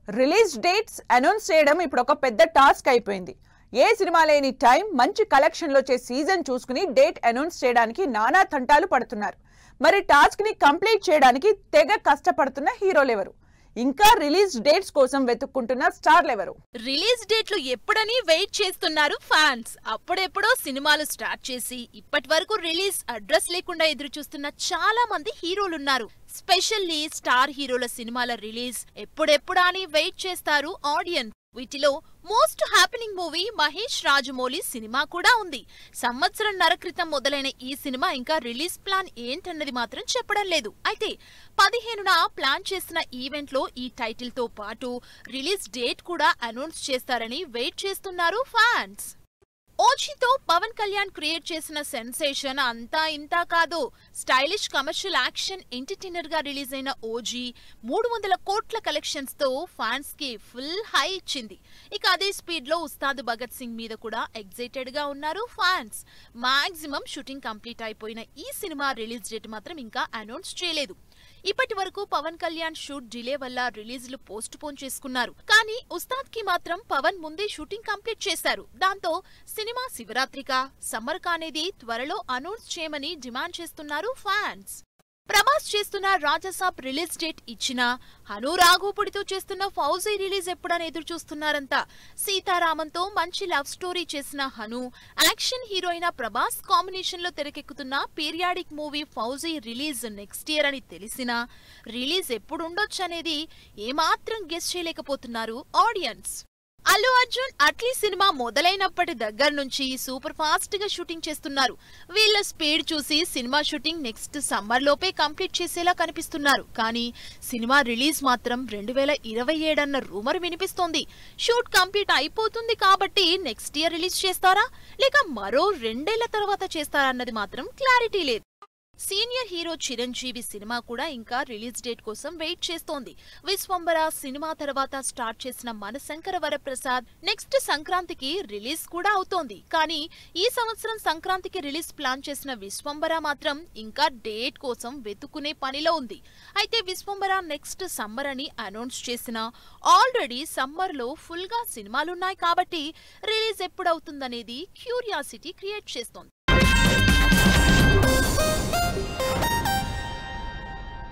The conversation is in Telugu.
రిలీజ్ డేట్స్ అనౌన్స్ చేయడం ఇప్పుడు ఒక పెద్ద టాస్క్ అయిపోయింది. ఏ సినిమా లేని టైం మంచి కలెక్షన్లు వచ్చే సీజన్ చూసుకుని డేట్ అనౌన్స్ చేయడానికి నానా తంటాలు పడుతున్నారు. మరి టాస్క్ ని కంప్లీట్ చేయడానికి తెగ కష్టపడుతున్న హీరోలు ఎవరు? ఇంకా రిలీజ్ డేట్స్ కోసం వెతుక్కుంటున్న స్టార్లు ఎవరు? రిలీజ్ డేట్లు ఎప్పుడని వెయిట్ చేస్తున్నారు ఫ్యాన్స్. అప్పుడెప్పుడో సినిమాలు స్టార్ట్ చేసి ఇప్పటి వరకు రిలీజ్ అడ్రస్ లేకుండా ఎదురు చూస్తున్న చాలా మంది హీరోలున్నారు. స్పెషల్లీ స్టార్ హీరోల సినిమాల రిలీజ్ ఎప్పుడెప్పుడా అని వెయిట్ చేస్తారు ఆడియన్స్. వీటిలో most happening movie Mahesh Rajamouli cinema కూడా ఉంది. సంవత్సరంన్నర క్రితం మొదలైన ఈ సినిమా ఇంకా రిలీజ్ ప్లాన్ ఏంటన్నది మాత్రం చెప్పడం లేదు. అయితే 15న ప్లాన్ చేసిన ఈవెంట్ లో ఈ టైటిల్ తో పాటు రిలీజ్ డేట్ కూడా అనౌన్స్ చేస్తారని వెయిట్ చేస్తున్నారు ఫ్యాన్స్. ఓజీతో పవన్ కళ్యాణ్ క్రియేట్ చేసిన సెన్సేషన్ అంతా ఇంతా కాదు. స్టైలిష్ కమర్షియల్ యాక్షన్ ఎంటర్టైనర్ గా రిలీజ్ అయిన ఓజీ 300 కోట్ల కలెక్షన్స్ తో ఫ్యాన్స్ కి ఫుల్ హై ఇచ్చింది. ఇక అదే స్పీడ్ లో ఉస్తాద్ భగత్ సింగ్ మీద కూడా ఎక్సైటెడ్ గా ఉన్నారు ఫ్యాన్స్. మాక్సిమం షూటింగ్ కంప్లీట్ అయిపోయిన ఈ సినిమా రిలీజ్ డేట్ మాత్రం ఇంకా అనౌన్స్ చేయలేదు. ఇప్పటి వరకు పవన్ కళ్యాణ్ షూట్ డిలే వల్ల రిలీజ్లు పోస్ట్ పోన్ చేసుకున్నారు. కానీ ఉస్తాద్ కి మాత్రం పవన్ ముందే షూటింగ్ కంప్లీట్ చేశారు. దాంతో సినిమా శివరాత్రిక సమ్మర్ కానేది త్వరలో అనౌన్స్ చేయమని డిమాండ్ చేస్తున్నారు ఫ్యాన్స్. ప్రభాస్ చేస్తున్న రాజాసాబ్ రిలీజ్ డేట్ ఇచ్చినా హను రాఘోపుడితో చేస్తున్న ఫౌజీ రిలీజ్ ఎప్పుడని ఎదురు చూస్తున్నారంతా. సీతారామంతో మంచి లవ్ స్టోరీ చేసిన Hanu action heroine Prabhas combination లో తెరకెక్కుతున్న periodic movie fauji release next year అని తెలిసినా రిలీజ్ ఎప్పుడుండొచ్చనేది ఏమాత్రం గెస్ చేయలేకపోతున్నారు ఆడియన్స్. అల్లు అర్జున్ అట్లీ సినిమా మొదలైనప్పటి దగ్గర నుంచి సూపర్ ఫాస్ట్ గా షూటింగ్ చేస్తున్నారు. వీళ్ళ స్పీడ్ చూసి సినిమా షూటింగ్ నెక్స్ట్ సమ్మర్ లోపే కంప్లీట్ చేసేలా కనిపిస్తున్నారు. కానీ సినిమా రిలీజ్ మాత్రం 2027 అన్న రూమర్ వినిపిస్తోంది. షూట్ కంప్లీట్ అయిపోతుంది కాబట్టి నెక్స్ట్ ఇయర్ రిలీజ్ చేస్తారా లేక మరో 2 ఏళ్ల తర్వాత చేస్తారా అన్నది మాత్రం క్లారిటీ లేదు. సీనియర్ హీరో చిరంజీవి సినిమా కూడా ఇంకా రిలీజ్ డేట్ కోసం వెయిట్ చేస్తోంది. విశ్వంబర సినిమా తర్వాత స్టార్ట్ చేసిన మనశంకర వరప్రసాద్ నెక్స్ట్ సంక్రాంతికి రిలీజ్ కూడా అవుతోంది. కానీ ఈ సంవత్సరం సంక్రాంతికి రిలీజ్ ప్లాన్ చేసిన విశ్వంబర మాత్రం ఇంకా డేట్ కోసం వెతుకునే పనిలో ఉంది. అయితే విశ్వంబర నెక్స్ట్ సమ్మర్ అని అనౌన్స్ చేసినా ఆల్రెడీ సమ్మర్ లో ఫుల్ గా సినిమాలున్నాయి కాబట్టి రిలీజ్ ఎప్పుడవుతుందనేది క్యూరియాసిటీ క్రియేట్ చేస్తోంది.